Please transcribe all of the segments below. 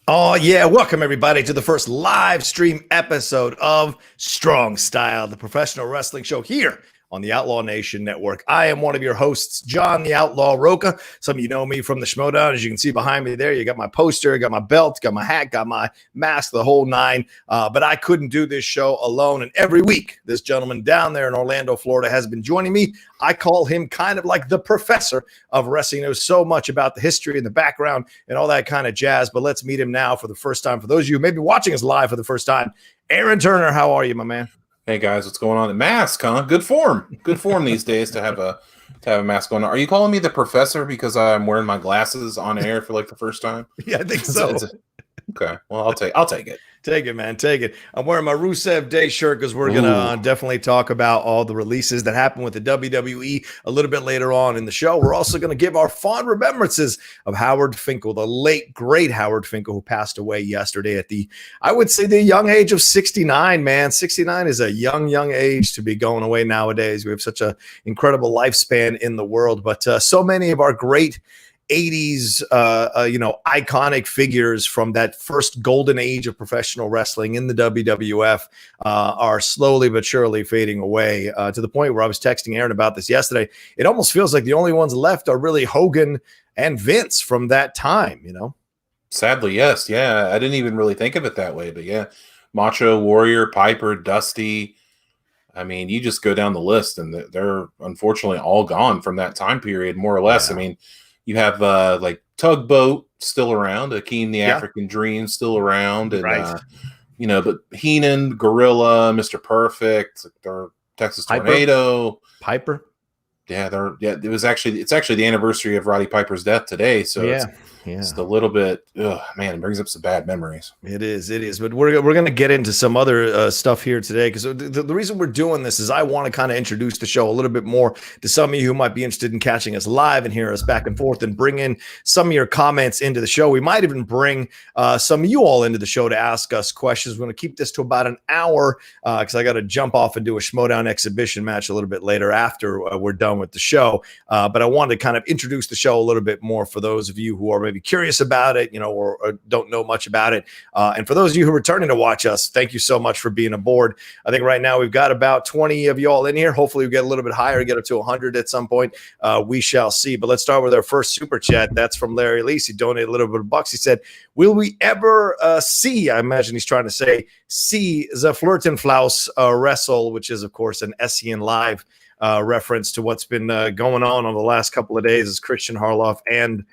Oh, yeah. Welcome, everybody, to the first live stream episode of Strong Style, the professional wrestling show here on the Outlaw Nation Network. I am one of your hosts, John the Outlaw Rocha. Some of you know me from the Schmodown. As you can see behind me there, you got my poster, got my belt, got my hat, got my mask, the whole nine. But I couldn't do this show alone. And every week, this gentleman down there in Orlando, Florida, has been joining me. I call him kind of like the professor of wrestling. He knows so much about the history and the background and all that kind of jazz. But let's meet him now for the first time. For those of you who may be watching us live for the first time, Aaron Turner, how are you, my man? Hey guys, what's going on? The mask, huh? Good form these days to have a mask going on. Are you calling me the professor because I'm wearing my glasses on air for like the first time? Yeah, I think so. Okay, well I'll take it. Take it, man. Take it. I'm wearing my Rusev Day shirt because we're going to definitely talk about all the releases that happened with the WWE a little bit later on in the show. We're also going to give our fond remembrances of Howard Finkel, the late, great Howard Finkel, who passed away yesterday at I would say, the young age of 69, man. 69 is a young age to be going away nowadays. We have such an incredible lifespan in the world, but so many of our great 80s, iconic figures from that first golden age of professional wrestling in the WWF are slowly but surely fading away to the point where I was texting Aaron about this yesterday. It almost feels like the only ones left are really Hogan and Vince from that time, you know? Sadly, yes. Yeah, I didn't even really think of it that way, but yeah. Macho, Warrior, Piper, Dusty. I mean, you just go down the list and they're unfortunately all gone from that time period, more or less. Yeah. I mean, you have like Tugboat still around, Akeem the African Dream still around, and right. But Heenan, Gorilla, Mr. Perfect, they're Texas Tornado, Piper. Yeah, it's actually the anniversary of Roddy Piper's death today, so it's a little bit, man, it brings up some bad memories. It is. But we're going to get into some other stuff here today because the reason we're doing this is I want to kind of introduce the show a little bit more to some of you who might be interested in catching us live and hear us back and forth and bring in some of your comments into the show. We might even bring some of you all into the show to ask us questions. We're going to keep this to about an hour because I got to jump off and do a Schmodown exhibition match a little bit later after we're done with the show. But I wanted to kind of introduce the show a little bit more for those of you who are maybe curious about it, or don't know much about it. And for those of you who are returning to watch us, thank you so much for being aboard. I think right now we've got about 20 of you all in here. Hopefully we get a little bit higher, get up to 100 at some point. We shall see. But let's start with our first super chat. That's from Larry Lease. He donated a little bit of bucks. He said, will we ever see, I imagine he's trying to say, see the Flirtenflaus wrestle, which is, of course, an SEN Live reference to what's been going on the last couple of days as Christian Harloff and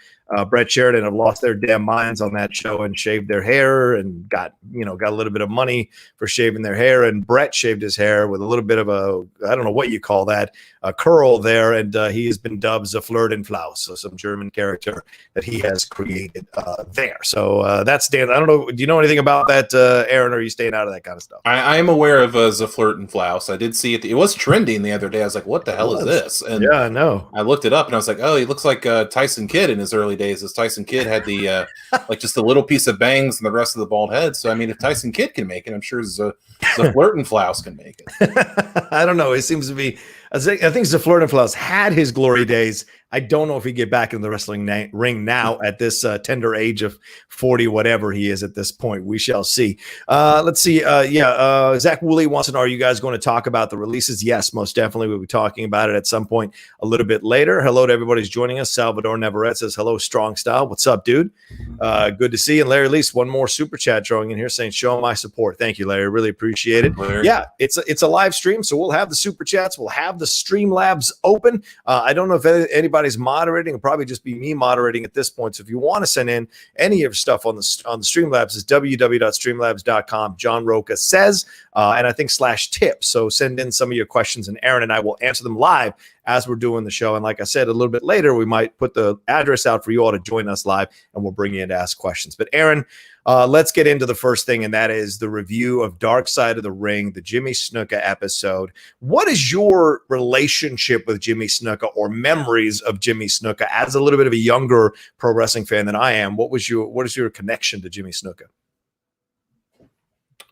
Brett Sheridan have lost their damn minds on that show and shaved their hair and got a little bit of money for shaving their hair. And Brett shaved his hair with a little bit of I don't know what you call that, a curl there. And he has been dubbed the Flirtenflaus, so some German character that he has created there. So that's Dan. I don't know. Do you know anything about that, Aaron? Or are you staying out of that kind of stuff? I am aware of the Flirtenflaus. I did see it. It was trending the other day. I was like, what the hell is this? And yeah, I know. I looked it up and I was like, oh, he looks like Tyson Kidd in his early days. As Tyson Kidd had the like just a little piece of bangs and the rest of the bald head. So I mean, if Tyson Kidd can make it, I'm sure the Flirtenflaus can make it. I don't know. It seems to be. I think the Flirtenflaus had his glory days. I don't know if he get back in the wrestling ring now at this tender age of 40, whatever he is at this point. We shall see. Let's see. Zach Woolley wants to know, are you guys going to talk about the releases? Yes, most definitely. We'll be talking about it at some point a little bit later. Hello to everybody who's joining us. Salvador Navarrete says, hello, Strong Style. What's up, dude? Good to see you. And Larry Lease, one more super chat throwing in here saying, show my support. Thank you, Larry. Really appreciate it. Larry. Yeah, it's a live stream, so we'll have the super chats. We'll have the Streamlabs open. I don't know if anybody's moderating. It'll probably just be me moderating at this point. So if you want to send in any of your stuff on the Streamlabs, is www.streamlabs.com. John Rocha says, and I think /tip. So send in some of your questions, and Aaron and I will answer them live as we're doing the show. And like I said, a little bit later, we might put the address out for you all to join us live, and we'll bring you in to ask questions. But Aaron, let's get into the first thing, and that is the review of Dark Side of the Ring, the Jimmy Snuka episode. What is your relationship with Jimmy Snuka or memories of Jimmy Snuka as a little bit of a younger pro wrestling fan than I am? What is your connection to Jimmy Snuka?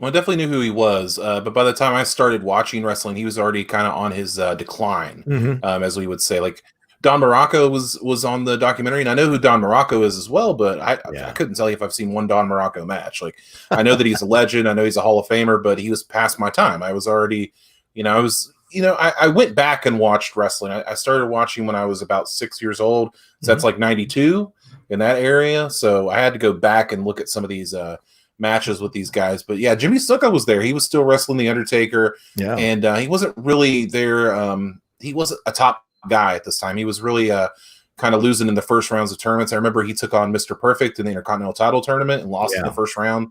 Well, I definitely knew who he was, but by the time I started watching wrestling, he was already kind of on his decline, as we would say. Like Don Morocco was on the documentary, and I know who Don Morocco is as well, but I couldn't tell you if I've seen one Don Morocco match. Like, I know that he's a legend, I know he's a Hall of Famer, but he was past my time. I was already, I went back and watched wrestling. I started watching when I was about 6 years old. So that's like 92 in that area. So I had to go back and look at some of these matches with these guys. But yeah, Jimmy Snuka was there. He was still wrestling The Undertaker. Yeah. And he wasn't really there. He wasn't a top guy at this time. He was really kind of losing in the first rounds of tournaments. I remember he took on Mr. Perfect in the Intercontinental title tournament and lost in the first round.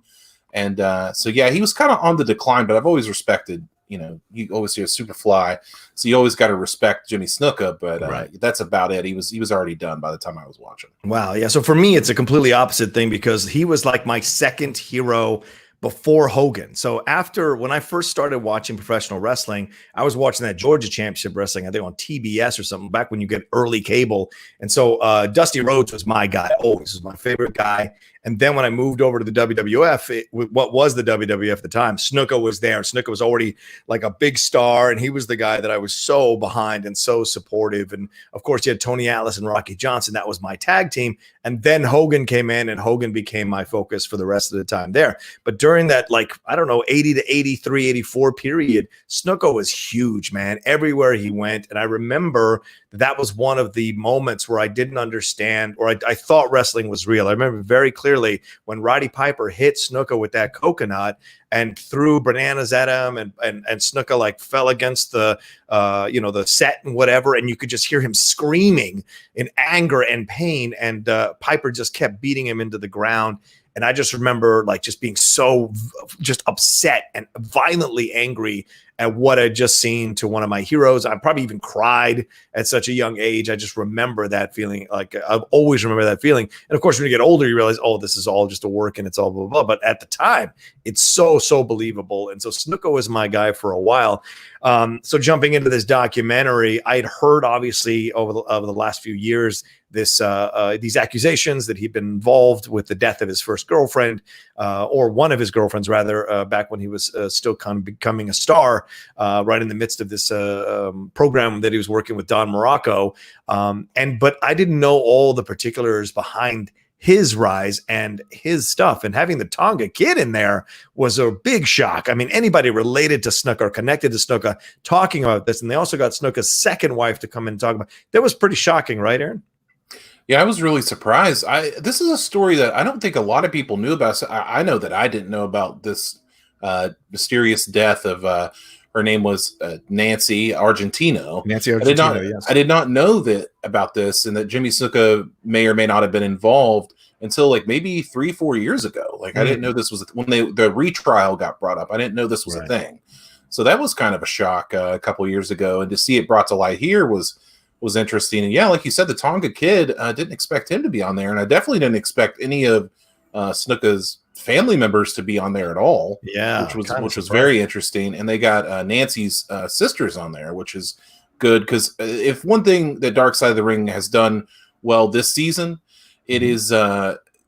And so, yeah, he was kind of on the decline, but I've always respected, you always hear Superfly. So you always got to respect Jimmy Snuka, but that's about it. He was already done by the time I was watching. Wow. Yeah. So for me, it's a completely opposite thing because he was like my second hero before Hogan. So when I first started watching professional wrestling, I was watching that Georgia Championship Wrestling, I think on TBS or something, back when you get early cable. And so Dusty Rhodes was my guy. Always was my favorite guy. And then when I moved over to the WWF, what was the WWF at the time, Snuka was there. And Snuka was already like a big star. And he was the guy that I was so behind and so supportive. And of course, you had Tony Atlas and Rocky Johnson. That was my tag team. And then Hogan came in and Hogan became my focus for the rest of the time there. But during that, 80 to 83, 84 period, Snuka was huge, man, everywhere he went. And I remember that was one of the moments where I didn't understand, or I thought wrestling was real. I remember very clearly when Roddy Piper hit Snuka with that coconut and threw bananas at him, and Snuka fell against the the set and whatever, and you could just hear him screaming in anger and pain, and Piper just kept beating him into the ground. And I just remember just being so just upset and violently angry at what I'd just seen to one of my heroes. I probably even cried at such a young age. I just remember that feeling. I've always remember that feeling. And of course, when you get older, you realize, oh, this is all just a work and it's all blah, blah, blah. But at the time, it's so believable. And so Snuka was my guy for a while. So jumping into this documentary, I'd heard obviously over the last few years, these accusations that he'd been involved with the death of his first girlfriend, or one of his girlfriends rather, back when he was still kind of becoming a star, right in the midst of this program that he was working with Don Morocco. But I didn't know all the particulars behind his rise and his stuff, and having the Tonga Kid in there was a big shock. I mean, anybody related to Snuka or connected to Snuka talking about this, and they also got Snuka's second wife to come in and talk about. That was pretty shocking, right, Aaron? Yeah, I was really surprised. This is a story that I don't think a lot of people knew about. So I know that I didn't know about this mysterious death of her name was Nancy Argentino. Nancy Argentino, yes. I did not know about this, and that Jimmy Snuka may or may not have been involved until maybe 3-4 years ago. I didn't know this was when the retrial got brought up. I didn't know this was a thing. So that was kind of a shock a couple years ago, and to see it brought to light here was interesting. And yeah, like you said, the Tonga Kid, didn't expect him to be on there, and I definitely didn't expect any of Snuka's family members to be on there at all. Yeah, which was very interesting. And they got Nancy's sisters on there, which is good, because if one thing that Dark Side of the Ring has done well this season, it is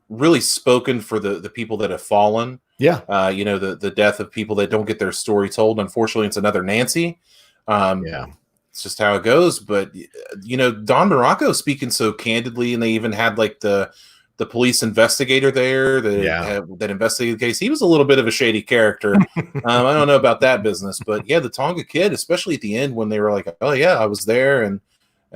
really spoken for the people that have fallen. Yeah, the death of people that don't get their story told. Unfortunately, it's another Nancy. It's just how it goes. But Don Morocco speaking so candidly, and they even had the police investigator there that investigated the case. He was a little bit of a shady character. I don't know about that business, but yeah, the Tonga Kid, especially at the end when they were like, "Oh yeah, I was there," and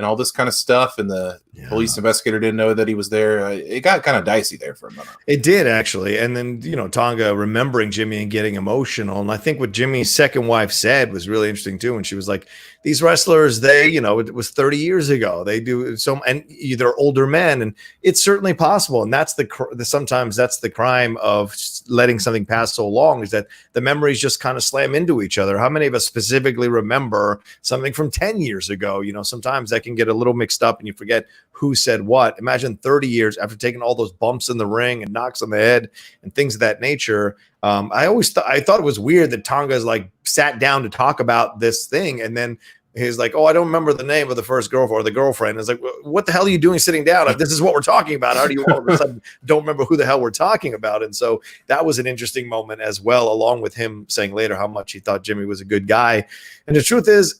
all this kind of stuff, and the police investigator didn't know that he was there. It got kind of dicey there for a minute. It did, actually. And then, Tonga remembering Jimmy and getting emotional. And I think what Jimmy's second wife said was really interesting too. And she was like, these wrestlers, it was 30 years ago. They do so, and they're older men, and it's certainly possible. And that's sometimes that's the crime of letting something pass so long, is that the memories just kind of slam into each other. How many of us specifically remember something from 10 years ago? Sometimes that can get a little mixed up and you forget who said what. Imagine 30 years after taking all those bumps in the ring and knocks on the head and things of that nature. I thought it was weird that Tonga's sat down to talk about this thing, and then He's like, oh, I don't remember the name of the first girlfriend or the girlfriend. It's like, what the hell are you doing sitting down? If this is what we're talking about, how do you all of a sudden don't remember who the hell we're talking about? And so that was an interesting moment as well, along with him saying later how much he thought Jimmy was a good guy. And the truth is,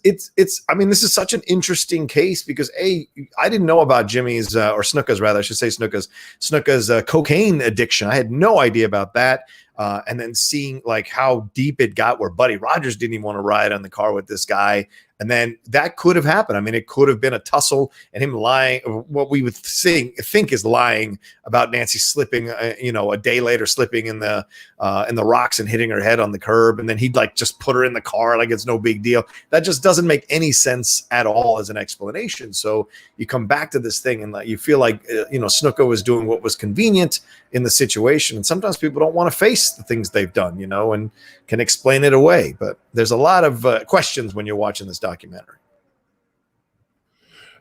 I mean, this is such an interesting case because I didn't know about Jimmy's or Snuka's rather, I should say Snuka's cocaine addiction. I had no idea about that. And then seeing like how deep it got where Buddy Rogers didn't even want to ride on the car with this guy. And then that could have happened. I mean, it could have been a tussle and him lying, what we would think is lying about Nancy slipping, a day later slipping in the rocks and hitting her head on the curb. And then he'd like just put her in the car like it's no big deal. That just doesn't make any sense at all as an explanation. So you come back to this thing and you feel like, Snuka was doing what was convenient in the situation. And sometimes people don't want to face the things they've done, and can explain it away. But there's a lot of questions when you're watching this documentary.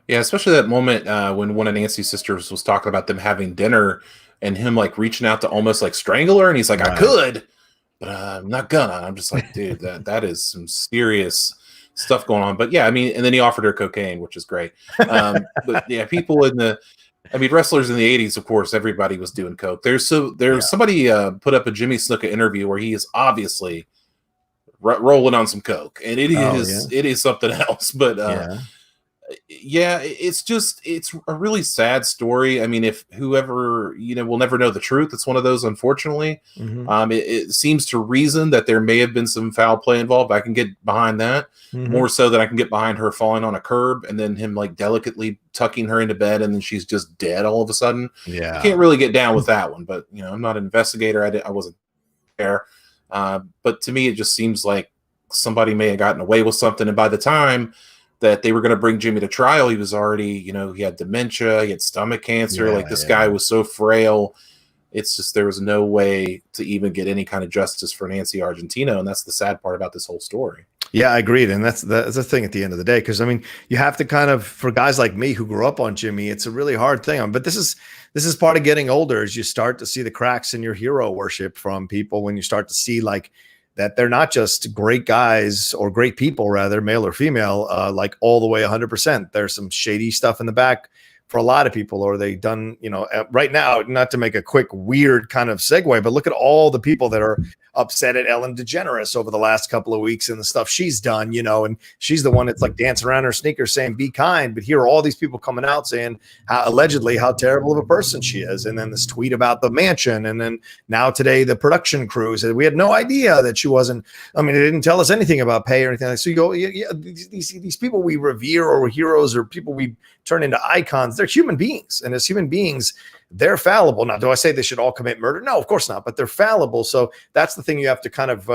Yeah, especially that moment when one of Nancy's sisters was talking about them having dinner and him like reaching out to almost like strangle her. And he's like, right. I could, but I'm not gonna. I'm just like, dude, that is some serious stuff going on. But yeah, I mean, and then he offered her cocaine, which is great. But yeah, people wrestlers in the 80s, of course, everybody was doing coke. Somebody put up a Jimmy Snuka interview where he is obviously rolling on some coke, and it is something else. But it's a really sad story. I mean, if whoever will never know the truth. It's one of those, unfortunately. Mm-hmm. It seems to reason that there may have been some foul play involved. I can get behind that more so than I can get behind her falling on a curb and then him like delicately tucking her into bed and then she's just dead all of a sudden. Yeah, I can't really get down with that one. But I'm not an investigator. I wasn't there. But to me, it just seems like somebody may have gotten away with something. And by the time that they were going to bring Jimmy to trial, he was already, he had dementia, he had stomach cancer. This guy was so frail. It's just, there was no way to even get any kind of justice for Nancy Argentino. And that's the sad part about this whole story. Yeah, I agreed. And that's the thing at the end of the day. Cause I mean, you have to kind of, for guys like me who grew up on Jimmy, it's a really hard thing. But this is part of getting older as you start to see the cracks in your hero worship from people when you start to see like that they're not just great guys or great people, rather, male or female, like all the way 100%. There's some shady stuff in the back for a lot of people, or they done, right now, not to make a quick, weird kind of segue, but look at all the people that are upset at Ellen DeGeneres over the last couple of weeks and the stuff she's done, and she's the one that's like dancing around her sneakers saying, be kind. But here are all these people coming out saying allegedly how terrible of a person she is. And then this tweet about the mansion. And then now today, the production crew said, we had no idea that she wasn't, they didn't tell us anything about pay or anything. So you go, these people we revere or heroes or people we turn into icons, they're human beings. And as human beings, they're fallible. Now, do I say they should all commit murder? No, of course not, but they're fallible. So that's the thing you have to kind of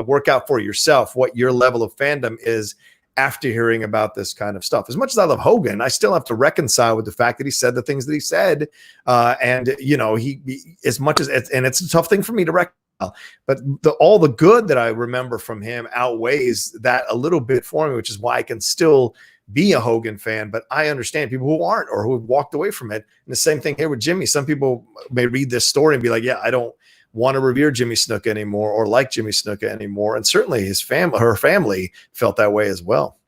work out for yourself, what your level of fandom is after hearing about this kind of stuff. As much as I love Hogan, I still have to reconcile with the fact that he said the things that he said. He as much as, and it's a tough thing for me to reconcile, but all the good that I remember from him outweighs that a little bit for me, which is why I can still be a Hogan fan. But I understand people who aren't or who have walked away from it. And the same thing here with Jimmy. Some people may read this story and be like, yeah, I don't want to revere Jimmy Snuka anymore or like Jimmy Snuka anymore. And certainly her family felt that way as well.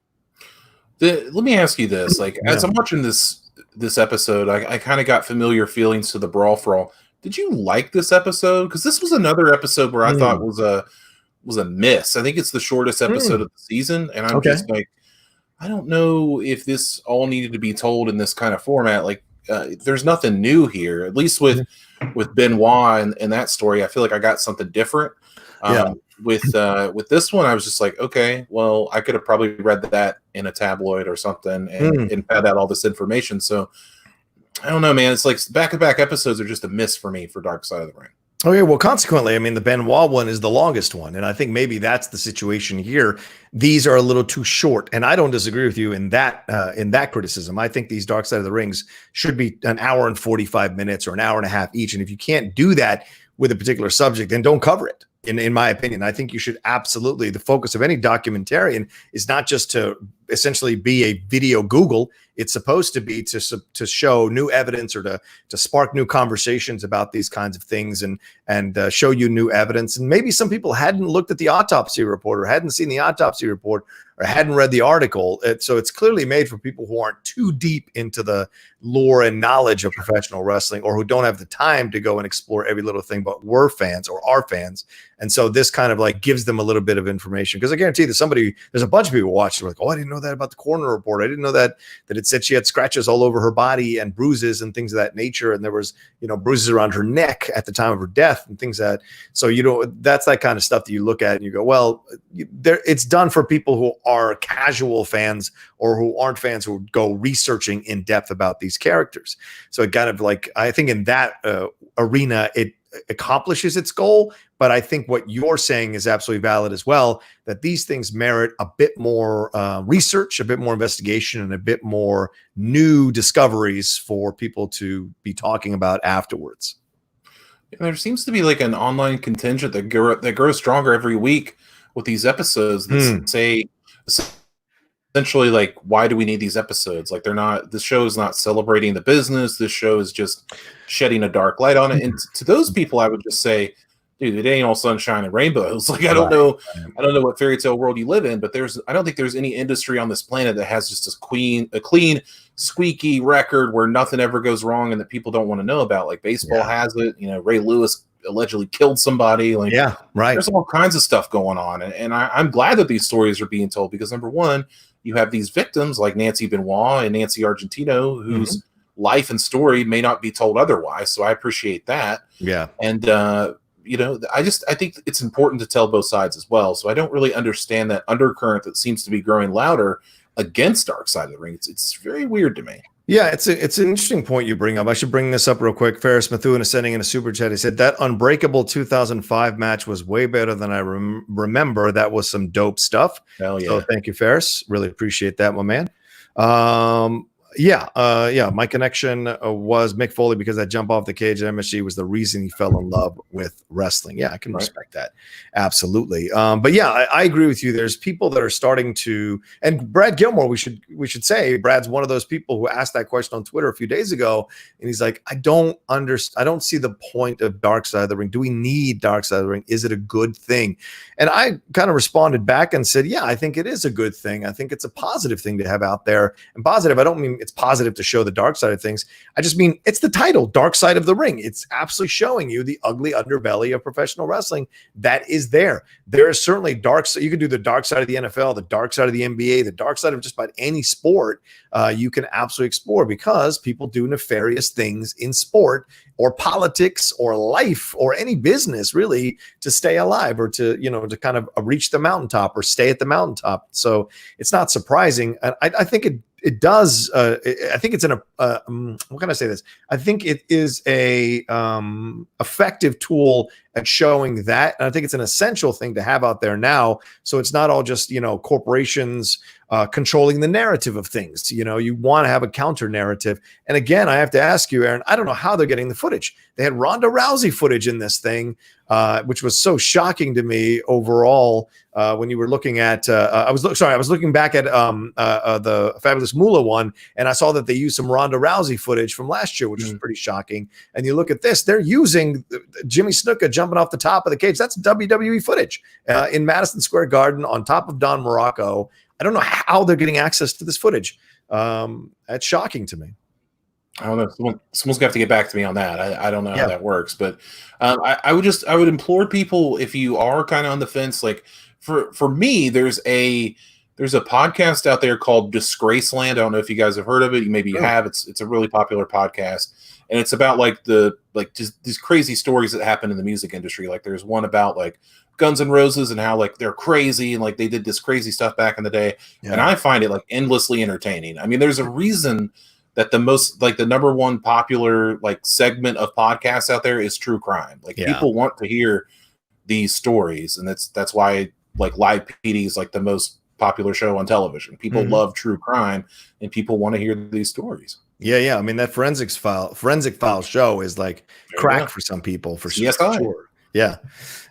Let me ask you this. As I'm watching this episode, I kind of got familiar feelings to the Brawl for All. Did you like this episode? Because this was another episode where I thought was a miss. I think it's the shortest episode of the season. And I'm just like, I don't know if this all needed to be told in this kind of format. There's nothing new here, at least with Benoit and that story. I feel like I got something different. With this one, I was just like, okay, well, I could have probably read that in a tabloid or something and found out all this information. So I don't know, man. It's like back-to-back episodes are just a miss for me for Dark Side of the Ring. Okay, well, consequently, the Benoit one is the longest one, and I think maybe that's the situation here. These are a little too short, and I don't disagree with you in that criticism. I think these Dark Side of the Rings should be an hour and 45 minutes or an hour and a half each, and if you can't do that with a particular subject, then don't cover it. In my opinion, I think you should absolutely. The focus of any documentarian is not just to essentially be a video Google. It's supposed to be to show new evidence or to spark new conversations about these kinds of things and show you new evidence. And maybe some people hadn't looked at the autopsy report or hadn't seen the autopsy report or hadn't read the article. So it's clearly made for people who aren't too deep into the lore and knowledge of professional wrestling, or who don't have the time to go and explore every little thing, but were fans or are fans. And so this kind of like gives them a little bit of information, because I guarantee there's a bunch of people watching like, oh, I didn't know that about the coroner report. I didn't know that it said she had scratches all over her body and bruises and things of that nature. And there was, bruises around her neck at the time of her death and things so, that's that kind of stuff that you look at and you go, well, it's done for people who are casual fans or who aren't fans, who go researching in depth about these characters. So it kind of like, I think in that arena, it accomplishes its goal. But I think what you're saying is absolutely valid as well, that these things merit a bit more research, a bit more investigation, and a bit more new discoveries for people to be talking about afterwards. There seems to be like an online contingent that grows stronger every week with these episodes that say essentially like, why do we need these episodes? Like, this show is not celebrating the business. This show is just shedding a dark light on it. And to those people, I would just say, dude, it ain't all sunshine and rainbows. Like, I don't know what fairy tale world you live in, but I don't think there's any industry on this planet that has just a clean, squeaky record where nothing ever goes wrong and that people don't want to know about. Like baseball has it. Ray Lewis allegedly killed somebody. Like, there's all kinds of stuff going on, and I'm glad that these stories are being told, because number one, you have these victims like Nancy Benoit and Nancy Argentino, whose life and story may not be told otherwise. So I appreciate that. Yeah, and I think it's important to tell both sides as well. So I don't really understand that undercurrent that seems to be growing louder against Dark Side of the Ring. It's very weird to me. Yeah, it's an interesting point you bring up. I should bring this up real quick. Ferris Methuen is sending in a super chat. He said that Unbreakable 2005 match was way better than I remember. That was some dope stuff. Hell yeah. So thank you, Ferris. Really appreciate that, my man. My connection was Mick Foley, because that jump off the cage at MSG was the reason he fell in love with wrestling. Yeah, I can respect that. Absolutely. But yeah, I agree with you. There's people that are starting to, and Brad Gilmore, we should say, Brad's one of those people who asked that question on Twitter a few days ago. And he's like, I don't see the point of Dark Side of the Ring. Do we need Dark Side of the Ring? Is it a good thing? And I kind of responded back and said, yeah, I think it is a good thing. I think it's a positive thing to have out there. And positive, I don't mean it's positive to show the dark side of things. I just mean it's the title, Dark Side of the Ring. It's absolutely showing you the ugly underbelly of professional wrestling that is there. There is certainly you can do the dark side of the NFL, the dark side of the NBA, the dark side of just about any sport you can absolutely explore, because people do nefarious things in sport or politics or life or any business really to stay alive or to kind of reach the mountaintop or stay at the mountaintop. So it's not surprising. I think it does. I think it's what can I say this? I think it is a effective tool at showing that. And I think it's an essential thing to have out there now. So it's not all just, corporations controlling the narrative of things. You want to have a counter narrative. And again, I have to ask you, Aaron, I don't know how they're getting the footage. They had Ronda Rousey footage in this thing, which was so shocking to me overall. When you were looking at, I was looking back at the Fabulous Moolah one, and I saw that they used some Ronda Rousey footage from last year, which was pretty shocking. And you look at this, they're using Jimmy Snuka jumping off the top of the cage. That's WWE footage in Madison Square Garden on top of Don Morocco. I don't know how they're getting access to this footage. That's shocking to me. I don't know. Someone's got to get back to me on that. I don't know how that works, but I would implore people, if you are kind of on the fence, like for me, there's a podcast out there called Disgraceland. I don't know if you guys have heard of it. Maybe you have. It's a really popular podcast, and it's about just these crazy stories that happen in the music industry. Like there's one about like Guns N' Roses and how like they're crazy and like they did this crazy stuff back in the day. Yeah. And I find it like endlessly entertaining. I mean, there's a reason that the most like the number one popular like segment of podcasts out there is true crime. Like people want to hear these stories, and that's why like Live PD is like the most popular show on television. People love true crime, and people want to hear these stories. Yeah. I mean, that forensic file show is like crack for some people, for sure. Yeah.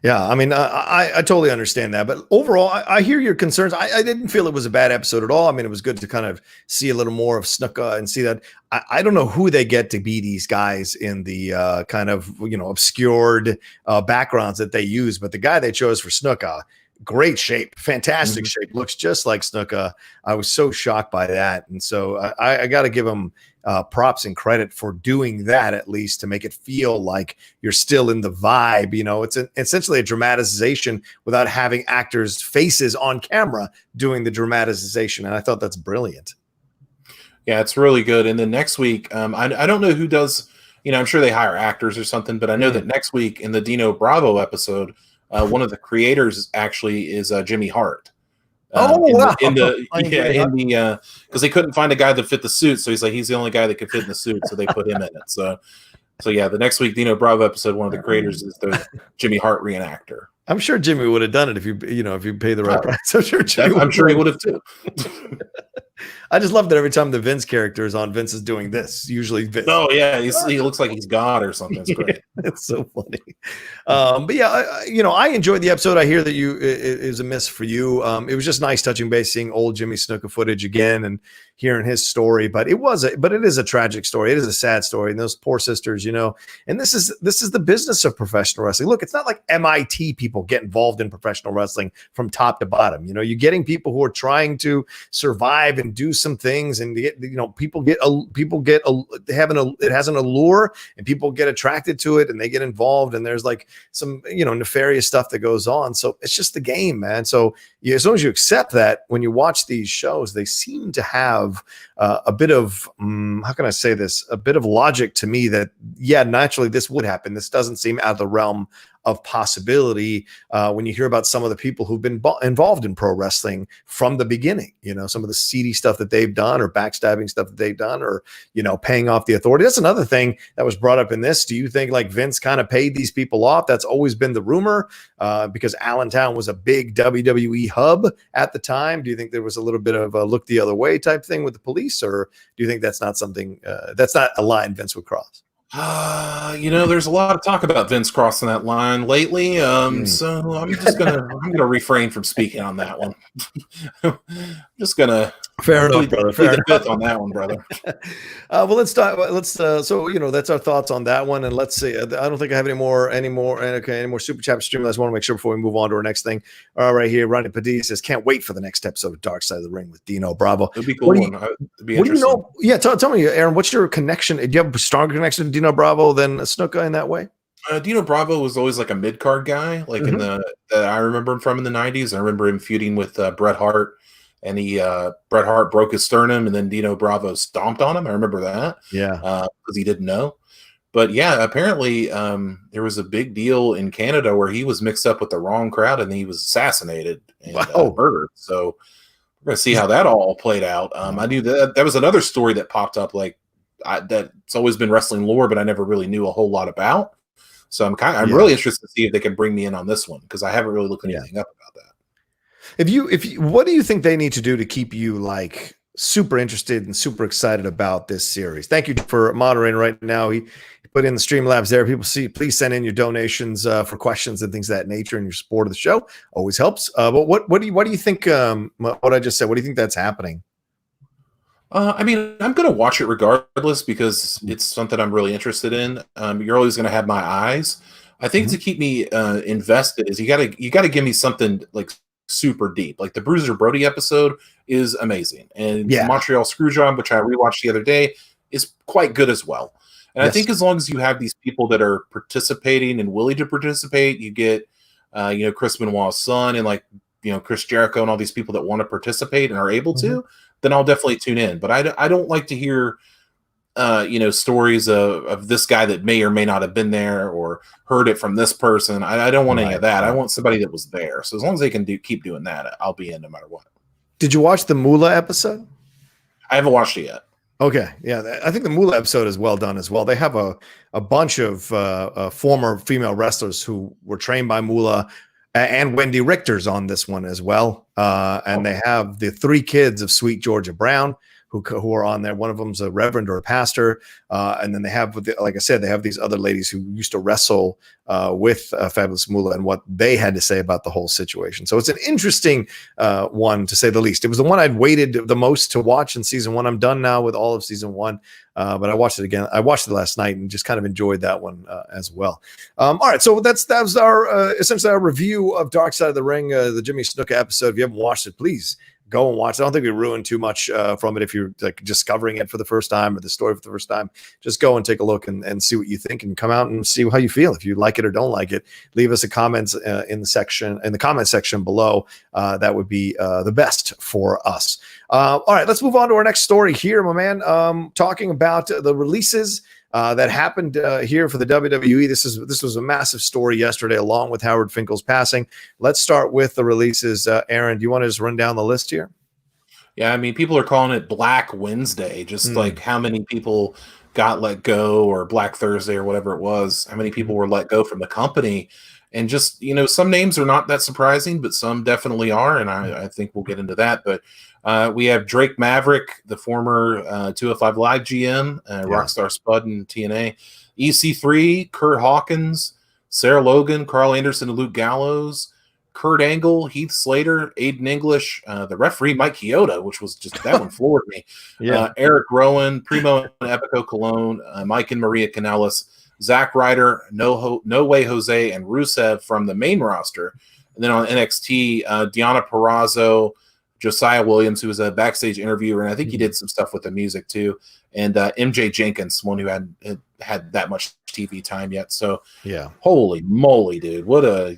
Yeah. I mean, I totally understand that. But overall, I hear your concerns. I didn't feel it was a bad episode at all. I mean, it was good to kind of see a little more of Snuka and see that. I don't know who they get to be these guys in the kind of, obscured backgrounds that they use. But the guy they chose for Snuka, great shape, fantastic shape, looks just like Snuka. I was so shocked by that. And so I got to give him props and credit for doing that, at least to make it feel like you're still in the vibe. It's essentially a dramatization without having actors' faces on camera doing the dramatization. And I thought that's brilliant. Yeah, it's really good. And then next week, I don't know who does, I'm sure they hire actors or something, but I know that next week in the Dino Bravo episode, one of the creators actually is Jimmy Hart. Because they couldn't find a guy that fit the suit, so he's the only guy that could fit in the suit, so they put him in it. So yeah, the next week Dino Bravo episode, one of the creators is the Jimmy Hart reenactor. I'm sure Jimmy would have done it if you pay the right price. I'm sure he would have too. I just love that every time the Vince character is on, Vince is doing this. Usually Vince. Oh yeah, he looks like he's God or something. It's great. It's so funny. But yeah, I enjoyed the episode. I hear that it is a miss for you. It was just nice touching base, seeing old Jimmy Snuka footage again and hearing his story. But it is a tragic story. It is a sad story. And those poor sisters, and this is the business of professional wrestling. Look, it's not like MIT people get involved in professional wrestling from top to bottom. You're getting people who are trying to survive and do some things, and it has an allure, and people get attracted to it, and they get involved, and there's like some nefarious stuff that goes on. So it's just the game, man. So as long as you accept that, when you watch these shows, they seem to have a bit of how can I say this? A bit of logic to me that naturally this would happen. This doesn't seem out of the realm of possibility when you hear about some of the people who've been involved in pro wrestling from the beginning, some of the seedy stuff that they've done, or backstabbing stuff that they've done, or, paying off the authority. That's another thing that was brought up in this. Do you think like Vince kind of paid these people off? That's always been the rumor because Allentown was a big WWE hub at the time. Do you think there was a little bit of a look the other way type thing with the police, or do you think that's not something that's not a line Vince would cross? There's a lot of talk about Vince crossing that line lately. So I'm gonna refrain from speaking on that one. I'm just gonna fair enough, brother. Fair enough on that one, brother. Well, let's talk. So that's our thoughts on that one, and let's see. I don't think I have any more super chat stream. I just want to make sure before we move on to our next thing. All right, here, Ronnie Padilla says, "Can't wait for the next episode of Dark Side of the Ring with Dino Bravo." It'd be cool. What do you know? Yeah, tell me, Aaron. What's your connection? Do you have a stronger connection to Dino Bravo than Snuka in that way? Dino Bravo was always like a mid card guy, like in that I remember him from in the '90s. I remember him feuding with Bret Hart, and Bret Hart broke his sternum, and then Dino Bravo stomped on him. I remember that, because he didn't know. But yeah, apparently there was a big deal in Canada where he was mixed up with the wrong crowd, and he was assassinated and murdered. So we're gonna see how that all played out. I knew that was another story that popped up, that's always been wrestling lore, but I never really knew a whole lot about. So I'm really interested to see if they can bring me in on this one, because I haven't really looked anything up about that. If you, what do you think they need to do to keep you like super interested and super excited about this series? Thank you for moderating right now. He put in the Streamlabs there. People please send in your donations for questions and things of that nature, and your support of the show always helps. But what do you think? What I just said. What do you think that's happening? I mean, I'm going to watch it regardless because it's something I'm really interested in. You're always going to have my eyes. I think to keep me invested is you got to give me something like super deep. Like the Bruiser Brody episode is amazing, and Montreal Screwjob, which I rewatched the other day, is quite good as well. And I think as long as you have these people that are participating and willing to participate, you get Chris Benoit's son and Chris Jericho and all these people that want to participate and are able to, then I'll definitely tune in. But I don't like to hear, stories of this guy that may or may not have been there or heard it from this person. I don't want any of that. I want somebody that was there. So as long as they can keep doing that, I'll be in no matter what. Did you watch the Moolah episode? I haven't watched it yet. Okay. Yeah. I think the Moolah episode is well done as well. They have a bunch of former female wrestlers who were trained by Moolah, and Wendy Richter's on this one as well. And they have the 3 kids of Sweet Georgia Brown, who are on there. One of them's a reverend or a pastor, and then they have, like I said, they have these other ladies who used to wrestle with Fabulous Moolah and what they had to say about the whole situation. So it's an interesting one, to say the least. It was the one I'd waited the most to watch in season 1. I'm done now with all of season 1, but I watched it again. I watched it last night and just kind of enjoyed that one as well. All right, so that was our essentially our review of Dark Side of the Ring, the Jimmy Snuka episode. If you haven't watched it, please go and watch it. I don't think we ruined too much from it. If you're like discovering it for the first time or the story for the first time, just go and take a look and see what you think, and come out and see how you feel. If you like it or don't like it, leave us a comment in the comment section below. That would be the best for us. All right, let's move on to our next story here, my man. Talking about the releases that happened here for the WWE. This was a massive story yesterday, along with Howard Finkel's passing. Let's start with the releases. Aaron, do you want to just run down the list here? Yeah, I mean, people are calling it Black Wednesday, just like how many people got let go, or Black Thursday, or whatever it was. How many people were let go from the company? And just, some names are not that surprising, but some definitely are, and I think we'll get into that. But we have Drake Maverick, the former 205 Live GM, Rockstar Spud and TNA, EC3, Kurt Hawkins, Sarah Logan, Carl Anderson and Luke Gallows, Kurt Angle, Heath Slater, Aiden English, the referee Mike Chioda, which was just, that one floored me. Eric Rowan, Primo and Epico Cologne, Mike and Maria Kanellis, Zack Ryder, No Way Jose, and Rusev from the main roster. And then on NXT, Deonna Purrazzo, Josiah Williams, who was a backstage interviewer, and I think he did some stuff with the music too, and MJ Jenkins, one who had that much TV time yet. So holy moly, dude, what a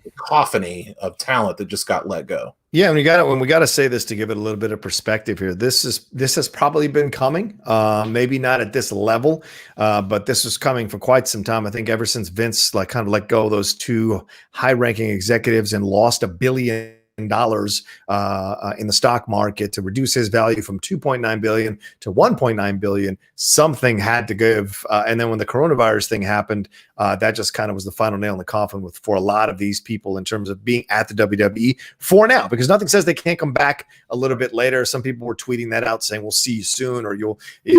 cacophony of talent that just got let go. Yeah, and we got to say this to give it a little bit of perspective here. This has probably been coming, maybe not at this level, but this was coming for quite some time. I think ever since Vince kind of let go of those 2 high-ranking executives and lost $1 billion in the stock market to reduce his value from 2.9 billion to 1.9 billion. Something had to give, and then when the coronavirus thing happened, that just kind of was the final nail in the coffin for a lot of these people in terms of being at the WWE for now, because nothing says they can't come back a little bit later. Some people were tweeting that out saying we'll see you soon, or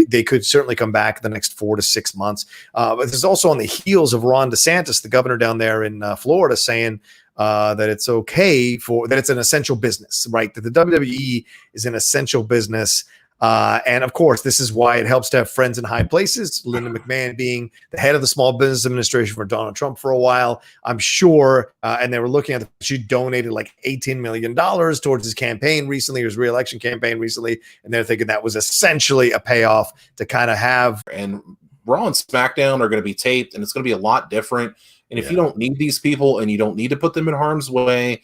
they could certainly come back the next 4 to 6 months. But there's also on the heels of Ron DeSantis, the governor down there in Florida, saying that it's okay that it's an essential business, right? That the WWE is an essential business. And of course, this is why it helps to have friends in high places. Linda McMahon being the head of the Small Business Administration for Donald Trump for a while, I'm sure. And they were looking at she donated like $18 million towards his campaign recently, his re-election campaign recently. And they're thinking that was essentially a payoff to kind of have. And Raw and SmackDown are going to be taped, and it's going to be a lot different. And if you don't need these people and you don't need to put them in harm's way,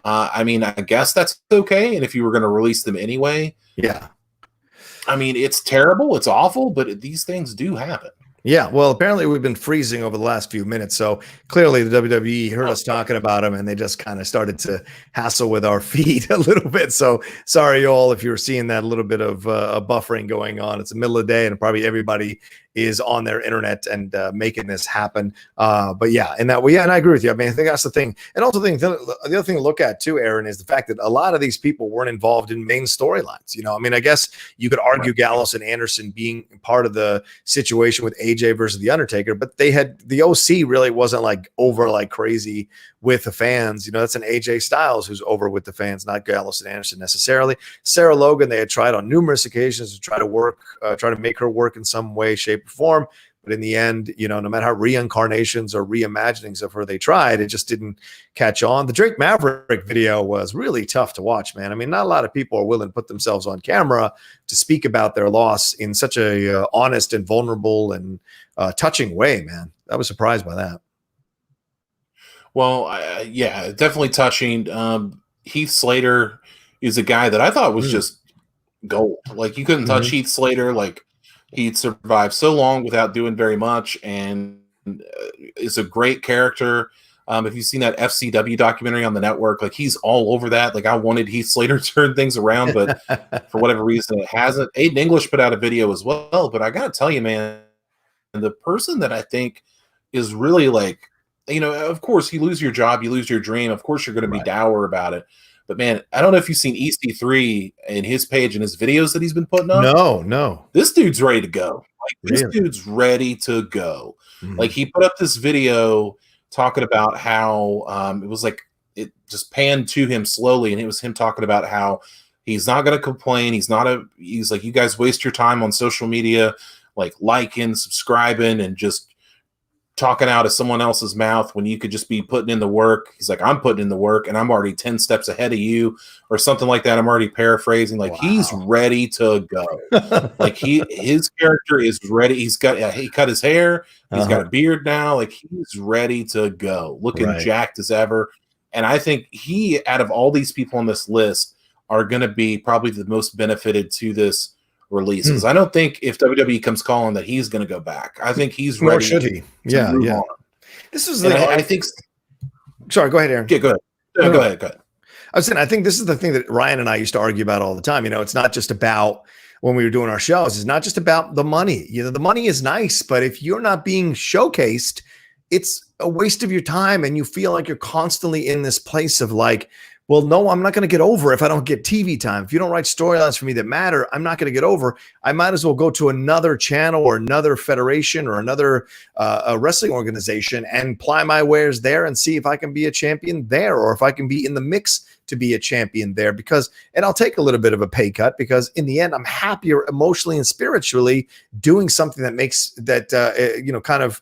I mean, I guess that's okay. And if you were going to release them anyway, I mean, it's terrible, it's awful, but these things do happen. Yeah, well, apparently we've been freezing over the last few minutes, so clearly the WWE heard us talking about them, and they just kind of started to hassle with our feed a little bit. So sorry, y'all, if you're seeing that little bit of buffering going on. It's the middle of the day, and probably everybody is on their internet and making this happen. But yeah, and I agree with you. I mean, I think that's the thing. And also the other thing to look at too, Aaron, is the fact that a lot of these people weren't involved in main storylines. I mean, I guess you could argue Gallows and Anderson being part of the situation with AJ versus The Undertaker, but they had the OC really wasn't like over like crazy with the fans. That's an AJ Styles who's over with the fans, not Gallows and Anderson necessarily. Sarah Logan, they had tried on numerous occasions to try to make her work in some way, shape, or form. But in the end, no matter how reincarnations or reimaginings of her they tried, it just didn't catch on. The Drake Maverick video was really tough to watch, man. I mean, not a lot of people are willing to put themselves on camera to speak about their loss in such a honest and vulnerable and touching way, man. I was surprised by that. Well, yeah, definitely touching. Heath Slater is a guy that I thought was just gold. Like, you couldn't touch Heath Slater. Like, he'd survived so long without doing very much, and is a great character. If you've seen that FCW documentary on the network, like, he's all over that. Like, I wanted Heath Slater to turn things around, but for whatever reason, it hasn't. Aiden English put out a video as well, but I got to tell you, man, the person that I think is really like, of course, you lose your job, you lose your dream. Of course, you're going to be dour about it. But man, I don't know if you've seen EC3 and his page and his videos that he's been putting up. No. This dude's ready to go. Like, this Really? dude's ready to go. Mhm. Like, he put up this video talking about how it was like it just panned to him slowly, and it was him talking about how he's not going to complain. He's like, you guys waste your time on social media, like liking, subscribing, and just talking out of someone else's mouth when you could just be putting in the work. He's like, I'm putting in the work and I'm already 10 steps ahead of you, or something like that. I'm already paraphrasing. Like, he's ready to go. Like, his character is ready. He cut his hair. He's got a beard now. Like, he's ready to go, looking jacked as ever. And I think he, out of all these people on this list, are going to be probably the most benefited to this release. Because I don't think if WWE comes calling that he's going to go back. I think he's ready. Nor should he. Yeah. On. This is I think. Sorry, go ahead, Aaron. Yeah, go ahead. Go ahead. I was saying, I think this is the thing that Ryan and I used to argue about all the time. You know, it's not just about, when we were doing our shows, it's not just about the money. You know, the money is nice, but if you're not being showcased, it's a waste of your time, and you feel like you're constantly in this place of like, well, no, I'm not going to get over if I don't get TV time. If you don't write storylines for me that matter, I'm not going to get over. I might as well go to another channel or another federation or another a wrestling organization and ply my wares there and see if I can be a champion there, or if I can be in the mix to be a champion there. And I'll take a little bit of a pay cut, because in the end, I'm happier emotionally and spiritually doing something that makes that, kind of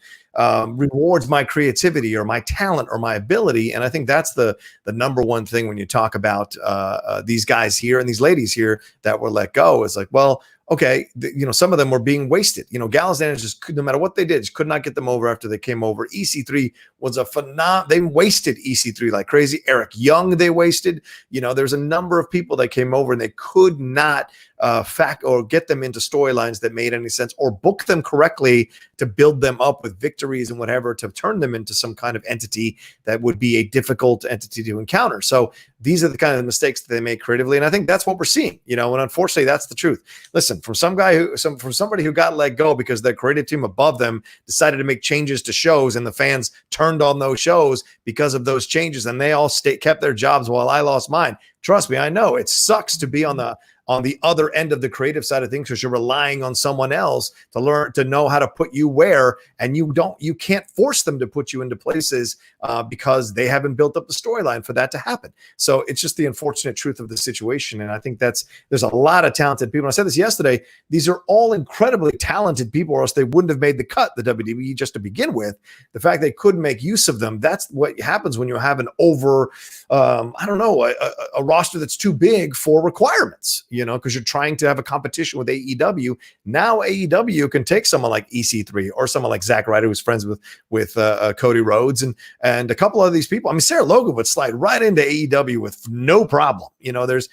rewards my creativity or my talent or my ability. And I think that's the number one thing when you talk about these guys here and these ladies here that were let go. Is like, well, okay, some of them were being wasted. Gallows and just no matter what they did, just could not get them over after they came over. EC3 was a they wasted EC3 like crazy. Eric Young, they wasted. There's a number of people that came over and they could not or get them into storylines that made any sense, or book them correctly to build them up with victories and whatever, to turn them into some kind of entity that would be a difficult entity to encounter. So these are the kind of mistakes that they make creatively. And I think that's what we're seeing, and unfortunately that's the truth. Listen, from somebody who got let go because their creative team above them decided to make changes to shows, and the fans turned on those shows because of those changes, and they all kept their jobs while I lost mine. Trust me, I know it sucks to be on the other end of the creative side of things, because you're relying on someone else to know how to put you where, and you can't force them to put you into places because they haven't built up the storyline for that to happen. So it's just the unfortunate truth of the situation. And I think there's a lot of talented people. I said this yesterday, these are all incredibly talented people, or else they wouldn't have made the cut, the WWE, just to begin with. The fact they couldn't make use of them, that's what happens when you have an a roster that's too big for requirements, because you're trying to have a competition with AEW. Now AEW can take someone like EC3 or someone like Zack Ryder, who's friends with Cody Rhodes and a couple of these people. I mean, Sarah Logan would slide right into AEW with no problem. There's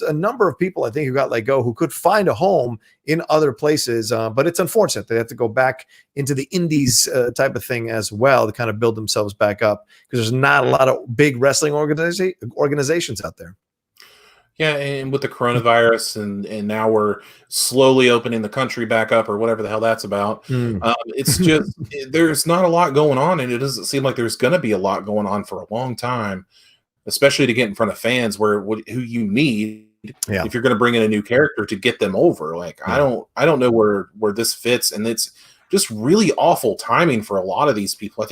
a number of people I think who got let go who could find a home in other places, but it's unfortunate they have to go back into the indies type of thing as well to kind of build themselves back up, because there's not a lot of big wrestling organizations out there. Yeah, and with the coronavirus, and now we're slowly opening the country back up, or whatever the hell that's about. It's just there's not a lot going on, and it doesn't seem like there's going to be a lot going on for a long time, especially to get in front of fans who you need if you're going to bring in a new character to get them over. Like, I don't know where this fits, and it's just really awful timing for a lot of these people. I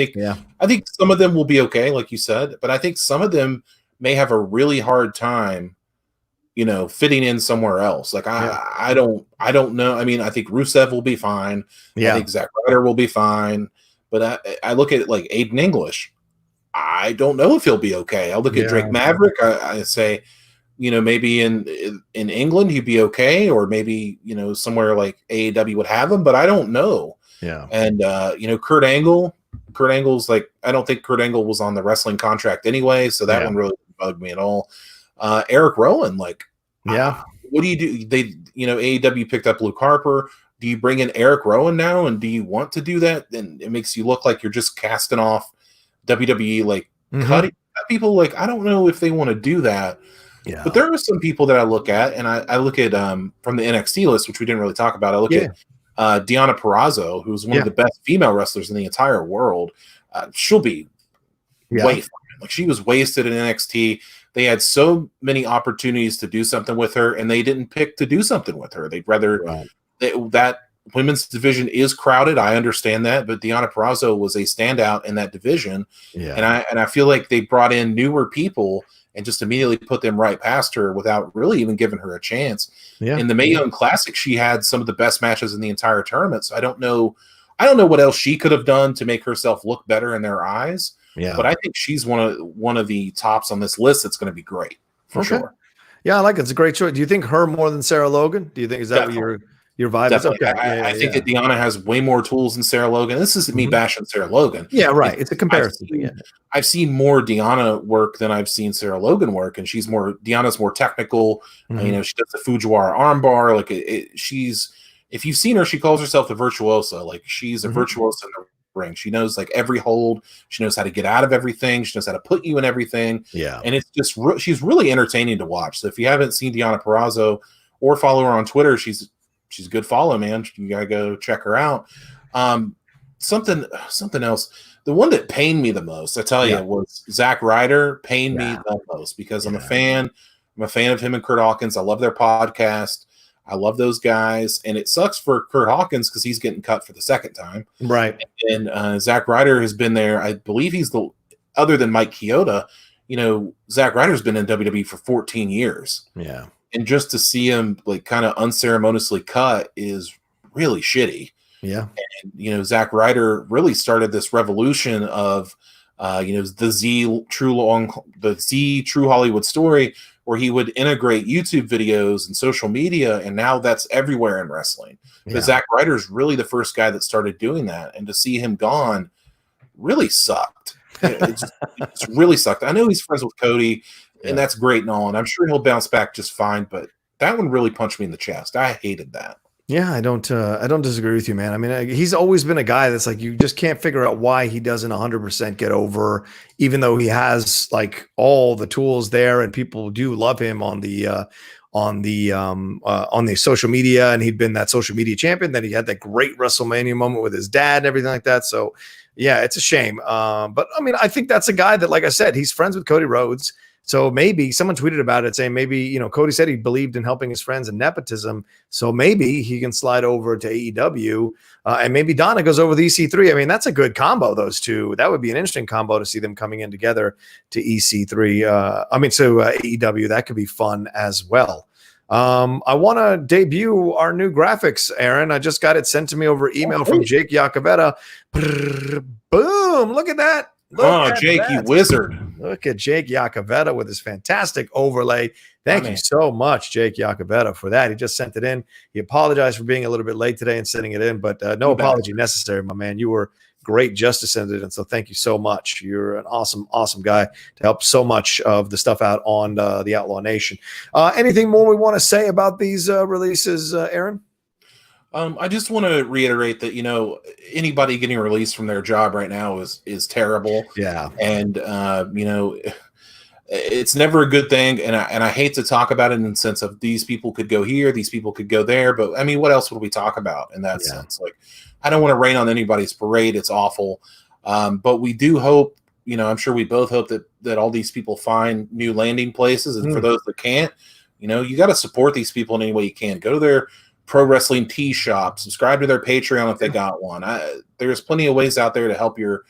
think some of them will be okay, like you said, but I think some of them may have a really hard time fitting in somewhere else. Like, I don't know. I mean, I think Rusev will be fine. I think Zack Ryder will be fine. But I look at like Aiden English. I don't know if he'll be okay. I'll look at Drake Maverick. I say, maybe in England he'd be okay, or maybe somewhere like AEW would have him, but I don't know. Yeah. And Kurt Angle's like, I don't think Kurt Angle was on the wrestling contract anyway, so that one really didn't bug me at all. Eric Rowan, like, what do you do? AEW picked up Luke Harper. Do you bring in Eric Rowan now, and do you want to do that? And it makes you look like you're just casting off WWE, like cutting people. Like, I don't know if they want to do that. Yeah. But there are some people that I look at, and I look at from the NXT list, which we didn't really talk about. I look at Deonna Purrazzo, who's one of the best female wrestlers in the entire world. She'll be way fine. Like, she was wasted in NXT. they had so many opportunities to do something with her, and they didn't pick to do something with her. They'd rather that women's division is crowded. I understand that, but Deonna Purrazzo was a standout in that division. Yeah. And I feel like they brought in newer people and just immediately put them right past her without really even giving her a chance. Yeah. In the Mae Young Classic, she had some of the best matches in the entire tournament. So I don't know what else she could have done to make herself look better in their eyes. Yeah. But I think she's one of the tops on this list. That's going to be great for sure. Yeah, I like it. It's a great choice. Do you think her more than Sarah Logan? Do you think is that Definitely. what your vibe Definitely. is? Okay. I think that Deonna has way more tools than Sarah Logan. This isn't me bashing Sarah Logan. Yeah, right. It's a comparison. I've seen more Deonna work than I've seen Sarah Logan work, and Deonna's more technical. You know, she does the Fujiwara armbar. Like she's, if you've seen her, she calls herself the virtuosa. Like she's a virtuosa in the ring. She knows like every hold. She knows how to get out of everything. She knows how to put you in everything. Yeah. And it's just she's really entertaining to watch. So if you haven't seen Deonna Purrazzo or follow her on Twitter, she's a good follow, man. You gotta go check her out. Something else. The one that pained me the most, I tell you, was Zack Ryder. Pained me the most because I'm a fan. I'm a fan of him and Kurt Hawkins. I love their podcast. I love those guys, and it sucks for Kurt Hawkins because he's getting cut for the second time. Right. And Zack Ryder has been there. I believe he's other than Mike Chioda, you know, Zack Ryder's been in WWE for 14 years. Yeah. And just to see him like kind of unceremoniously cut is really shitty. Yeah. And, you know, Zack Ryder really started this revolution of, you know, the Z True Hollywood Story, where he would integrate YouTube videos and social media. And now that's everywhere in wrestling. Because Zack Ryder is really the first guy that started doing that. And to see him gone really sucked. It's really sucked. I know he's friends with Cody. And that's great and all, and I'm sure he'll bounce back just fine. But that one really punched me in the chest. I hated that. Yeah, I don't disagree with you, man. I mean, he's always been a guy that's like you just can't figure out why he doesn't 100% get over, even though he has like all the tools there, and people do love him on the social media, and he'd been that social media champion. Then he had that great WrestleMania moment with his dad and everything like that. So, yeah, it's a shame. But I mean, I think that's a guy that, like I said, he's friends with Cody Rhodes. So maybe someone tweeted about it saying maybe, you know, Cody said he believed in helping his friends and nepotism. So maybe he can slide over to AEW and maybe Donna goes over the EC3. I mean, that's a good combo, those two. That would be an interesting combo to see them coming in together to EC3. AEW. That could be fun as well. I want to debut our new graphics, Aaron. I just got it sent to me over email from Jake Iacovetta. Boom. Look at that. Jake, you wizard. Look at Jake Iacovetta with his fantastic overlay. Thank you so much, Jake Iacovetta, for that. He just sent it in. He apologized for being a little bit late today and sending it in, but no apology necessary, my man. You were great just to send it in, so thank you so much. You're an awesome, awesome guy to help so much of the stuff out on the Outlaw Nation. Anything more we want to say about these releases, Aaron? I just want to reiterate that, you know, anybody getting released from their job right now is terrible. Yeah. And, you know, it's never a good thing. And I hate to talk about it in the sense of these people could go here, these people could go there. But I mean, what else would we talk about in that sense? Like, I don't want to rain on anybody's parade. It's awful. But we do hope, you know, I'm sure we both hope that all these people find new landing places. And for those that can't, you know, you got to support these people in any way you can. Go to their Pro Wrestling Tee shop, subscribe to their Patreon if they got one. There's plenty of ways out there to help your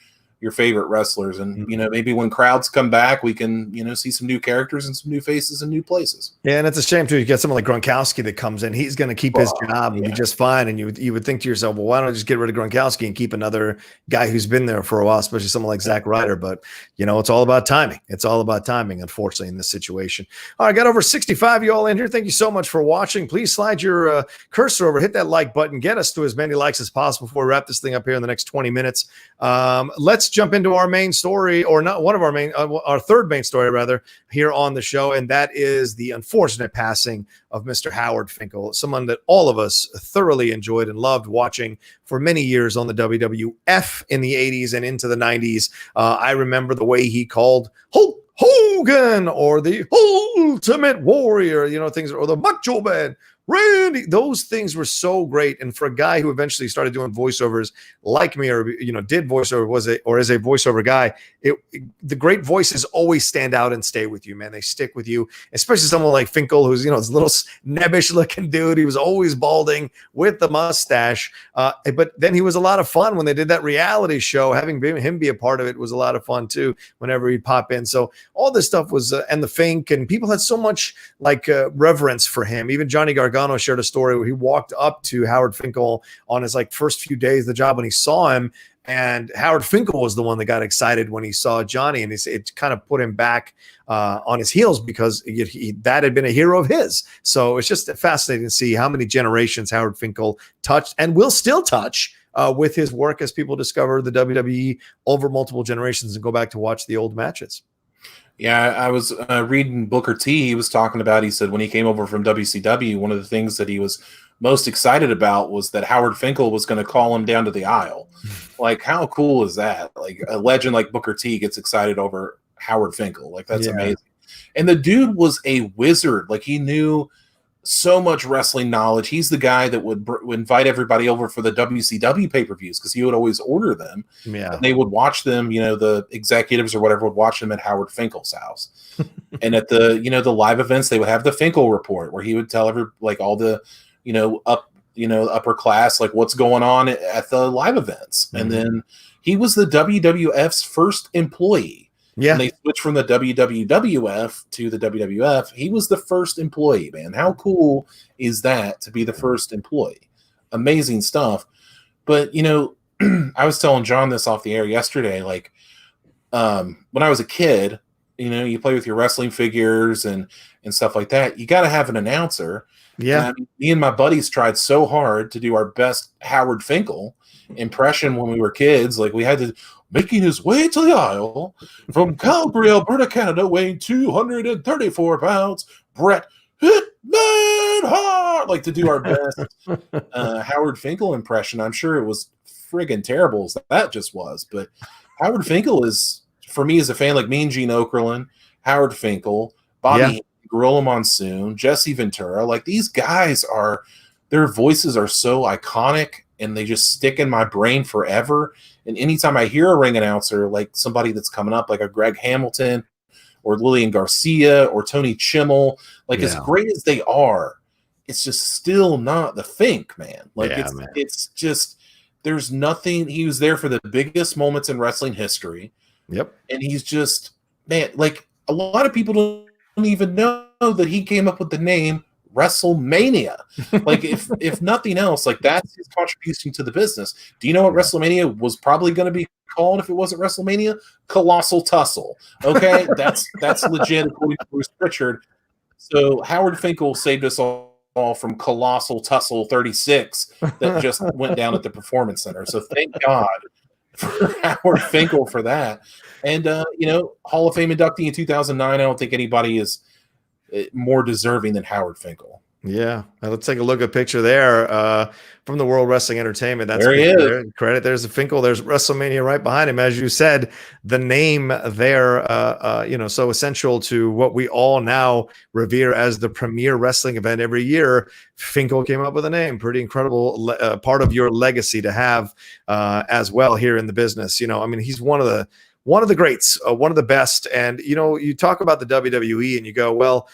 favorite wrestlers, and you know, maybe when crowds come back, we can, you know, see some new characters and some new faces and new places. Yeah, and it's a shame too. You get someone like Gronkowski that comes in; he's going to keep his job and be just fine. And you would think to yourself, well, why don't I just get rid of Gronkowski and keep another guy who's been there for a while, especially someone like Zack Ryder? But you know, it's all about timing. It's all about timing, unfortunately, in this situation. All right, got over 65 of you all in here. Thank you so much for watching. Please slide your cursor over, hit that like button, get us to as many likes as possible before we wrap this thing up here in the next 20 minutes. Let's jump into our main story, or not one of our main, our third main story rather, here on the show, and that is the unfortunate passing of Mr. Howard Finkel, someone that all of us thoroughly enjoyed and loved watching for many years on the WWF in the 80s and into the 90s. I remember the way he called Hulk Hogan or the Ultimate Warrior, you know, things, or the Macho Man. Randy. Those things were so great. And for a guy who eventually started doing voiceovers like me, or did voiceover, is a voiceover guy, the great voices always stand out and stay with you, man. They stick with you, especially someone like Finkel, who's this little nebbish looking dude. He was always balding with the mustache. But then he was a lot of fun when they did that reality show. Having him be a part of it was a lot of fun too, whenever he'd pop in. So all this stuff was, and the Fink, and people had so much reverence for him. Even Johnny Gargano shared a story where he walked up to Howard Finkel on his first few days of the job when he saw him. And Howard Finkel was the one that got excited when he saw Johnny, and it kind of put him back on his heels, because that had been a hero of his. So it's just fascinating to see how many generations Howard Finkel touched and will still touch with his work, as people discover the WWE over multiple generations and go back to watch the old matches. Yeah, I was reading Booker T. He was talking about, he said when he came over from WCW, one of the things that he was most excited about was that Howard Finkel was going to call him down to the aisle. Like, how cool is that? Like, a legend like Booker T gets excited over Howard Finkel. Like, that's amazing. And the dude was a wizard. Like, he knew so much wrestling knowledge. He's the guy that would invite everybody over for the WCW pay-per-views, because he would always order them. Yeah. And they would watch them, the executives or whatever would watch them at Howard Finkel's house. And at the, the live events, they would have the Finkel report, where he would tell all the, upper class, like what's going on at the live events. Mm-hmm. And then he was the WWF's first employee. Yeah. When they switched from the WWF to the WWF, he was the first employee, man. How cool is that, to be the first employee? Amazing stuff. But, I was telling John this off the air yesterday, when I was a kid, you play with your wrestling figures and stuff like that. You got to have an announcer. Yeah. Me and my buddies tried so hard to do our best Howard Finkel impression when we were kids. Like, we had to, making his way to the aisle from Calgary, Alberta, Canada, weighing 234 pounds, Bret Hitman Hart, to do our best Howard Finkel impression. I'm sure it was friggin' terrible as that just was. But Howard Finkel is, for me as a fan, like Mean Gene Okerlund, Howard Finkel, Bobby Gorilla Monsoon, Jesse Ventura, these guys their voices are so iconic, and they just stick in my brain forever. And anytime I hear a ring announcer, like somebody that's coming up, like a Greg Hamilton or Lillian Garcia or Tony Chimmel, as great as they are, it's just still not the Fink, man. It's just, there's nothing. He was there for the biggest moments in wrestling history. Yep. And he's just, man, a lot of people don't even know that he came up with the name WrestleMania. If nothing else, that's his contribution to the business. Do you know what WrestleMania was probably going to be called if it wasn't WrestleMania? Colossal Tussle. Okay, that's legit according to Bruce Pritchard. So Howard Finkel saved us all from Colossal Tussle 36 that just went down at the Performance Center. So thank God for Howard Finkel for that. And Hall of Fame inductee in 2009. I don't think anybody is more deserving than Howard Finkel. Yeah, let's take a look at a picture there from the World Wrestling Entertainment. That's there he is. There. Credit. There's a Finkel. There's WrestleMania right behind him. As you said, the name there, so essential to what we all now revere as the premier wrestling event every year. Finkel came up with a name. Pretty incredible part of your legacy to have as well here in the business. He's one of the greats, one of the best. And, you talk about the WWE and you go, well,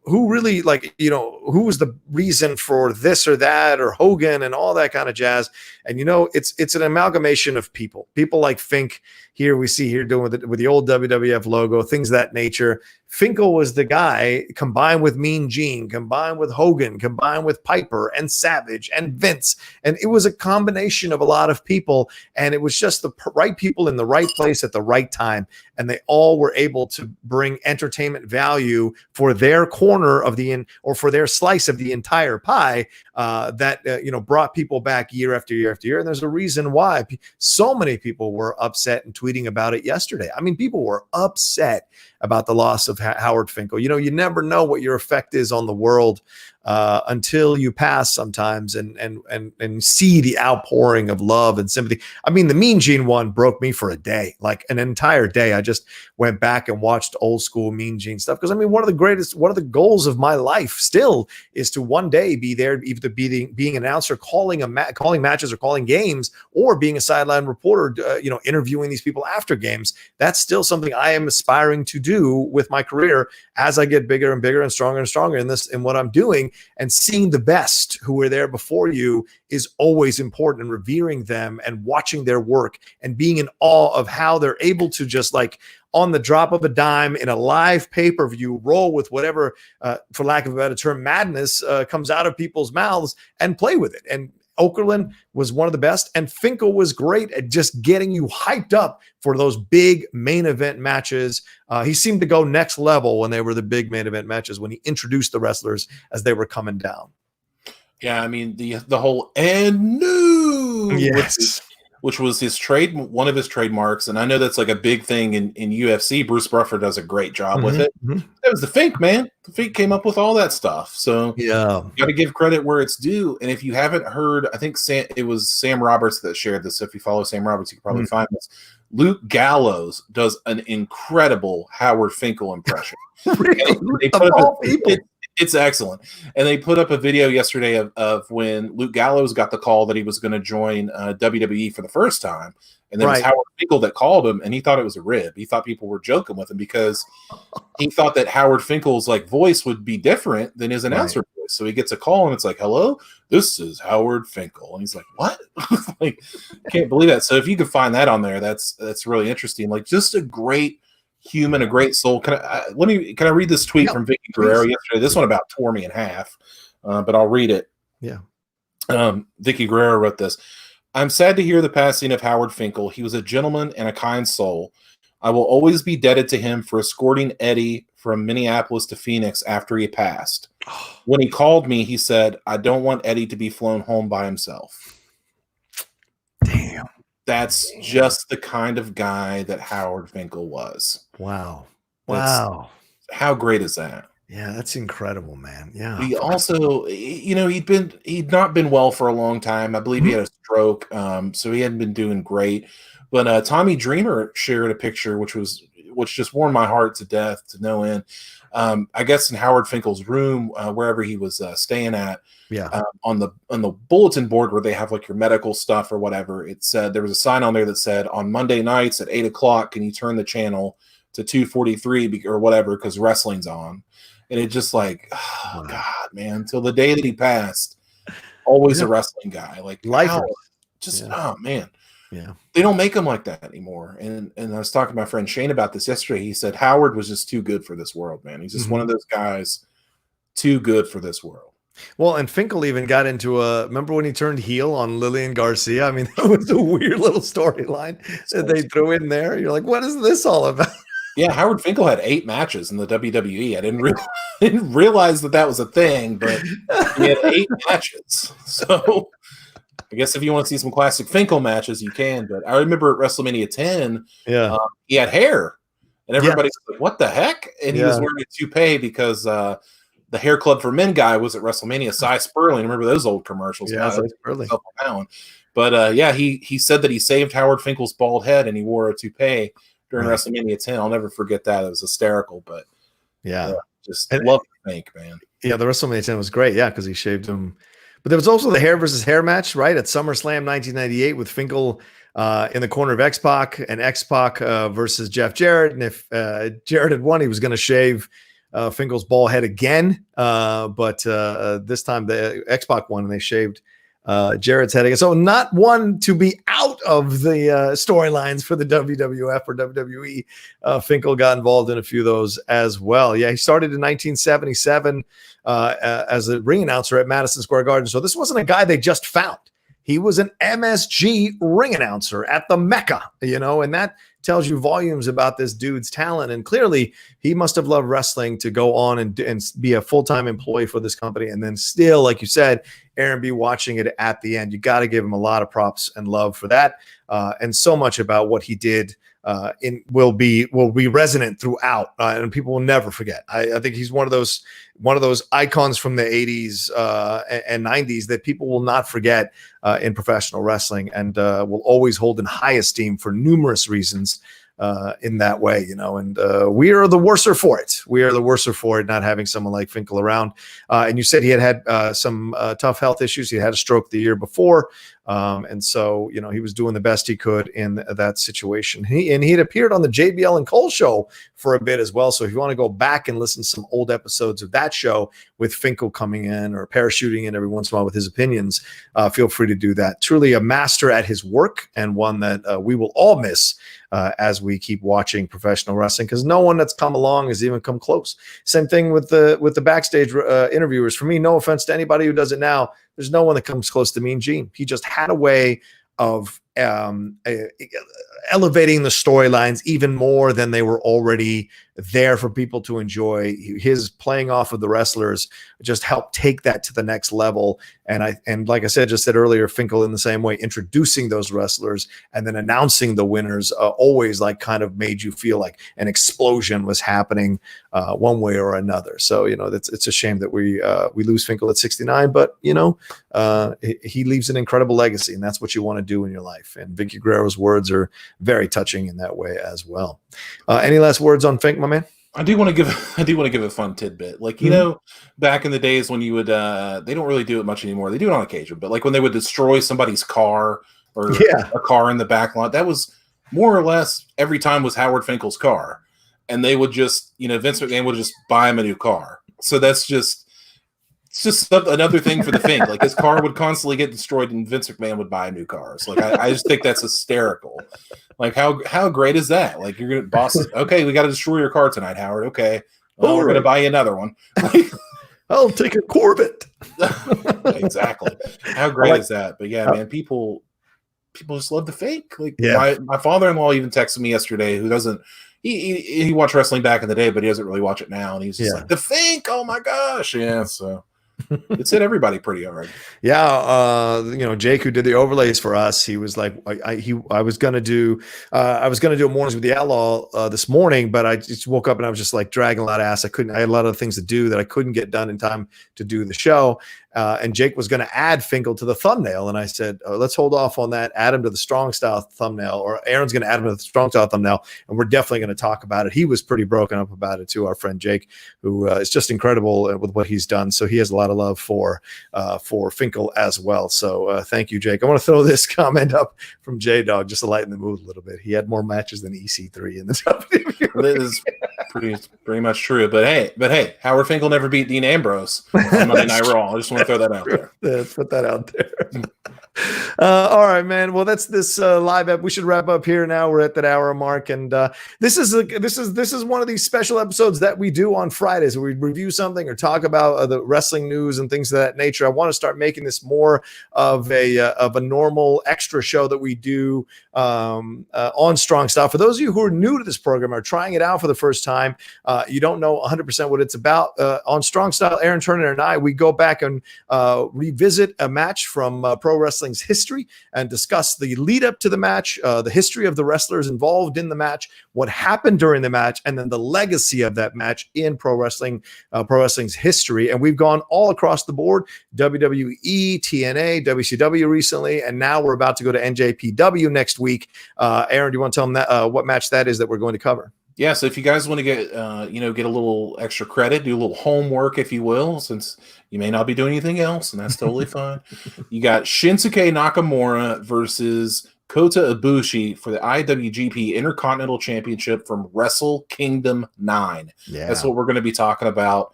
who really who was the reason for this or that, or Hogan and all that kind of jazz. And, it's an amalgamation of people like Fink here. We see here doing with the old WWF logo, things of that nature. Finkel was the guy, combined with Mean Gene, combined with Hogan, combined with Piper and Savage and Vince. And it was a combination of a lot of people. And it was just the right people in the right place at the right time. And they all were able to bring entertainment value for their corner of or for their slice of the entire pie that brought people back year after year after year. And there's a reason why so many people were upset and tweeting about it yesterday. People were upset about the loss of Howard Finkel. You never know what your effect is on the world until you pass sometimes and see the outpouring of love and sympathy. I mean, the Mean Gene one broke me for a day, like an entire day. I just went back and watched old school Mean Gene stuff. Because I mean, one of the goals of my life still is to one day be there, either being an announcer, calling matches or calling games, or being a sideline reporter, interviewing these people after games. That's still something I am aspiring to do with my career as I get bigger and bigger and stronger in what I'm doing. And seeing the best who were there before you is always important, and revering them and watching their work and being in awe of how they're able to just like on the drop of a dime in a live pay-per-view roll with whatever, for lack of a better term, madness comes out of people's mouths and play with it. And Okerlund was one of the best, and Finkel was great at just getting you hyped up for those big main event matches. He seemed to go next level when they were the big main event matches, when he introduced the wrestlers as they were coming down. Yeah, I mean the whole "and new," yes, which was one of his trademarks, and I know that's like a big thing in UFC. Bruce Buffer does a great job with it. Mm-hmm. That was the Fink, man. The Fink came up with all that stuff. So yeah, you got to give credit where it's due. And if you haven't heard, I think it was Sam Roberts that shared this. If you follow Sam Roberts, you can probably find this. Luke Gallows does an incredible Howard Finkel impression. Really? Of all people. It's excellent. And they put up a video yesterday of when Luke Gallows got the call that he was going to join WWE for the first time. And then it was Howard Finkel that called him, and he thought it was a rib. He thought people were joking with him because he thought that Howard Finkel's like voice would be different than his announcer voice. So he gets a call, and it's like, "Hello, this is Howard Finkel." And he's like, "What?" Like, can't believe that. So if you could find that on there, that's really interesting. Like, just a great human, a great soul. Can I read this tweet from Vicky Guerrero yesterday? This one about tore me in half, but I'll read it. Yeah. Vicky Guerrero wrote this. "I'm sad to hear the passing of Howard Finkel. He was a gentleman and a kind soul. I will always be indebted to him for escorting Eddie from Minneapolis to Phoenix after he passed. When he called me, he said, 'I don't want Eddie to be flown home by himself.'" Damn. That's just the kind of guy that Howard Finkel was. Wow. How great is that? Yeah, that's incredible, man. Yeah. He also, he'd not been well for a long time. I believe he had a stroke, so he hadn't been doing great. But Tommy Dreamer shared a picture, which just warmed my heart to death to no end. I guess in Howard Finkel's room, wherever he was staying at, on the bulletin board where they have like your medical stuff or whatever, it said there was a sign on there that said, "On Monday nights at 8:00, can you turn the channel to 243 or whatever because wrestling's on." And it just like, oh God, man, till the day that he passed, always a wrestling guy, like life. Oh man. Yeah. They don't make them like that anymore. And I was talking to my friend Shane about this yesterday. He said Howard was just too good for this world, man. He's just one of those guys too good for this world. Well, and Finkel even got into remember when he turned heel on Lillian Garcia? I mean, that was a weird little storyline that they threw in there. You're like, what is this all about? Yeah, Howard Finkel had 8 matches in the WWE. I didn't realize that was a thing, but he had 8 matches. So I guess if you want to see some classic Finkel matches, you can. But I remember at WrestleMania 10, he had hair, and everybody was like, "What the heck?" And he was wearing a toupee because the Hair Club for Men guy was at WrestleMania. Cy Sperling, remember those old commercials? Yeah, Cy Sperling. But he said that he saved Howard Finkel's bald head, and he wore a toupee during WrestleMania 10. I'll never forget that. It was hysterical, but just love to think, man. Yeah, the WrestleMania 10 was great. Yeah, because he shaved him. But there was also the hair versus hair match, right, at SummerSlam 1998 with Finkel in the corner of X-Pac and X-Pac versus Jeff Jarrett. And if Jarrett had won, he was going to shave Finkel's bald head again. But this time the X-Pac won, and they shaved Jarrett's head again. So not one to be out of the storylines for the WWF or WWE. Finkel got involved in a few of those as well. Yeah, he started in 1977 as a ring announcer at Madison Square Garden. So this wasn't a guy they just found. He was an MSG ring announcer at the Mecca, and that tells you volumes about this dude's talent. And clearly he must have loved wrestling to go on and be a full-time employee for this company. And then still, like you said, Aaron, be watching it at the end. You got to give him a lot of props and love for that. And so much about what he did will be resonant throughout, and people will never forget. I think he's one of those icons from the 80s and 90s that people will not forget in professional wrestling, and will always hold in high esteem for numerous reasons. In that way, and we are the worser for it. We are the worser for it, not having someone like Finkel around. And you said he had some tough health issues. He had a stroke the year before. And so, he was doing the best he could in that situation. He'd appeared on the JBL and Cole show for a bit as well. So if you want to go back and listen to some old episodes of that show with Finkel coming in or parachuting in every once in a while with his opinions, feel free to do that. Truly a master at his work, and one that we will all miss as we keep watching professional wrestling, because no one that's come along has even come close. Same thing with the backstage interviewers. For me, no offense to anybody who does it now, there's no one that comes close to Mean Gene. He just had a way of elevating the storylines even more than they were already there for people to enjoy. His playing off of the wrestlers just helped take that to the next level. And like I just said earlier, Finkel in the same way, introducing those wrestlers and then announcing the winners always kind of made you feel like an explosion was happening one way or another. So, it's a shame that we lose Finkel at 69, but he leaves an incredible legacy, and that's what you want to do in your life. And Vicky Guerrero's words are very touching in that way as well. Any last words on Fink, my man? I do want to give a fun tidbit. Back in the days when you would, they don't really do it much anymore. They do it on occasion, but like when they would destroy somebody's car or a car in the back lot, that was more or less every time was Howard Finkel's car. And they would just, Vince McMahon would just buy him a new car. So it's just another thing for the Fink. Like his car would constantly get destroyed and Vince McMahon would buy new cars. Like I just think that's hysterical. Like how great is that? Like you're gonna boss. Okay, we got to destroy your car tonight, Howard. Okay, well, we're gonna buy you another one. I'll take a Corvette. Exactly. How great is that? But yeah, man, people just love the Fink. Like my father-in-law even texted me yesterday. Who doesn't? He watched wrestling back in the day, but he doesn't really watch it now. And he's just like, the Fink. Oh my gosh, yeah. So. It's hit everybody pretty hard. Yeah, Jake, who did the overlays for us, he was like, I was gonna do mornings with the Outlaw this morning, but I just woke up and I was just like dragging a lot of ass. I had a lot of things to do that I couldn't get done in time to do the show. And Jake was going to add Finkel to the thumbnail, and I said, let's hold off on that. Add him to the Strong Style thumbnail, or Aaron's going to add him to the Strong Style thumbnail, and we're definitely going to talk about it. He was pretty broken up about it too. Our friend Jake, who is just incredible with what he's done, so he has a lot of love for Finkel as well. So thank you, Jake. I want to throw this comment up from J Dog just to lighten the mood a little bit. He had more matches than EC3 in the WWE. It is pretty much true. But hey, Howard Finkel never beat Dean Ambrose on Monday Night Raw. I just want to throw that out there. Let's put that out there. All right, man. Well, that's this live app. We should wrap up here now. We're at that hour mark, and this is one of these special episodes that we do on Fridays, where we review something or talk about the wrestling news and things of that nature. I want to start making this more of a normal extra show that we do on Strong Style. For those of you who are new to this program, are trying it out for the first time, you don't know 100% what it's about. On Strong Style, Aaron Turner and I, we go back and revisit a match from pro wrestling's history and discuss the lead up to the match, the history of the wrestlers involved in the match, what happened during the match, and then the legacy of that match in pro wrestling's history. And we've gone all across the board: WWE, TNA, WCW recently, and now we're about to go to NJPW next week. Aaron, do you want to tell them that, what match that is that we're going to cover? Yeah, so if you guys want to get get a little extra credit, do a little homework, if you will, since you may not be doing anything else, and that's totally fine. You got Shinsuke Nakamura versus Kota Ibushi for the IWGP Intercontinental Championship from Wrestle Kingdom 9. Yeah. That's what we're going to be talking about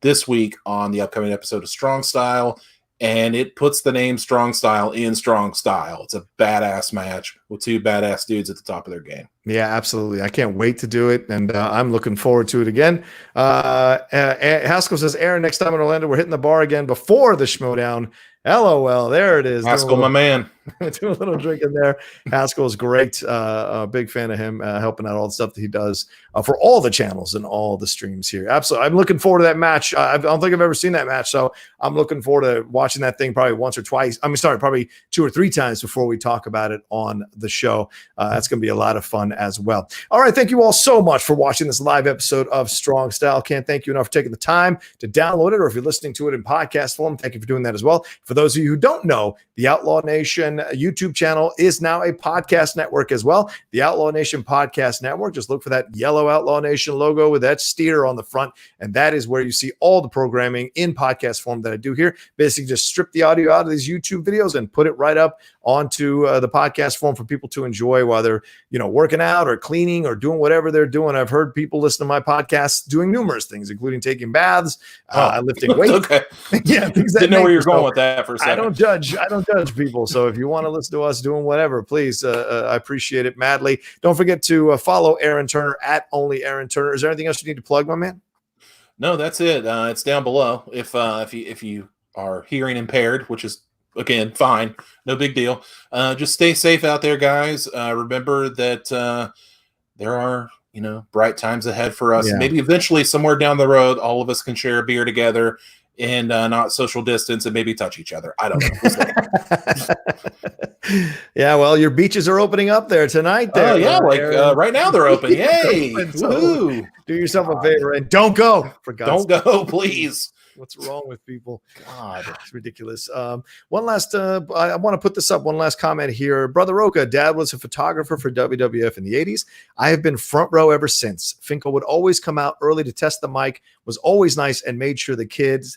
this week on the upcoming episode of Strong Style. And it puts the name Strong Style in Strong Style. It's a badass match with two badass dudes at the top of their game. Yeah, absolutely. I can't wait to do it, and I'm looking forward to it again. Haskell says, Aaron, next time in Orlando, we're hitting the bar again before the Schmodown. LOL, there it is. Haskell, my man. Do a little drink in there. Haskell's great. A big fan of him, helping out all the stuff that he does for all the channels and all the streams here. Absolutely. I'm looking forward to that match. I don't think I've ever seen that match, so I'm looking forward to watching that thing probably once or twice. Probably 2 or 3 times before we talk about it on the show. That's going to be a lot of fun. one as well. All right, thank you all so much for watching this live episode of Strong Style. Can't thank you enough for taking the time to download it, or if you're listening to it in podcast form, thank you for doing that as well. For those of you who don't know, the Outlaw Nation YouTube channel is now a podcast network as well. The Outlaw Nation Podcast Network. Just look for that yellow Outlaw Nation logo with that steer on the front, and that is where you see all the programming in podcast form that I do here. Basically, just strip the audio out of these YouTube videos and put it right up onto the podcast form for people to enjoy while they're, working out or cleaning or doing whatever they're doing. I've heard people listen to my podcast doing numerous things, including taking baths, lifting weights. Okay. Yeah, things that didn't know where you're going with that for a second. I don't judge people. So if you want to listen to us doing whatever, please, I appreciate it madly. Don't forget to follow Aaron Turner at Only Aaron Turner. Is there anything else you need to plug, my man? No, that's it. It's down below. If you are hearing impaired, which is, again, fine, no big deal. Just stay safe out there, guys. Remember that there are, bright times ahead for us. Yeah. Maybe eventually somewhere down the road, all of us can share a beer together and not social distance and maybe touch each other. I don't know. Yeah, well, your beaches are opening up there tonight. Oh, yeah, right now they're open. Yay! So do yourself a favor and don't go. For God's sake. Don't go, please. What's wrong with people? God, it's ridiculous. One last, I want to put this up. One last comment here. Brother Rocha, Dad was a photographer for WWF in the 80s. I have been front row ever since. Finkel would always come out early to test the mic, was always nice, and made sure the kid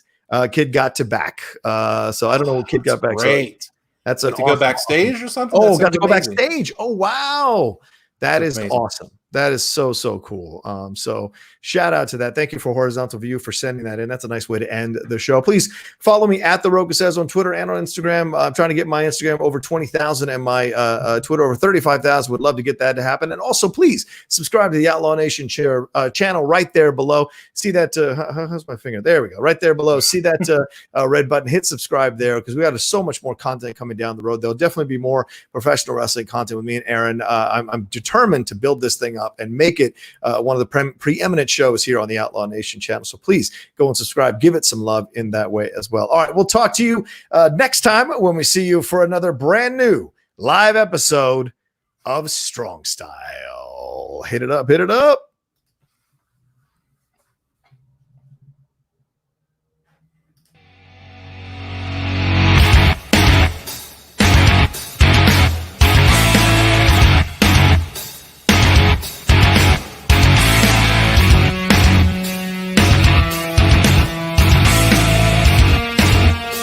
got to back. So I don't know what kid got back. Great. So that's to go backstage or something? Oh, got to go backstage. Oh, wow. That is awesome. That is so cool. So shout out to that. Thank you for Horizontal View for sending that in. That's a nice way to end the show. Please follow me at The Rocha Says on Twitter and on Instagram. I'm trying to get my Instagram over 20,000 and my Twitter over 35,000. Would love to get that to happen. And also, please subscribe to the Outlaw Nation channel right there below. See that? How's my finger? There we go. Right there below. See that red button. Hit subscribe there because we got so much more content coming down the road. There'll definitely be more professional wrestling content with me and Aaron. I'm determined to build this thing up and make it one of the preeminent shows here on the Outlaw Nation channel. So please go and subscribe. Give it some love in that way as well. All right, we'll talk to you next time when we see you for another brand new live episode of Strong Style. Hit it up.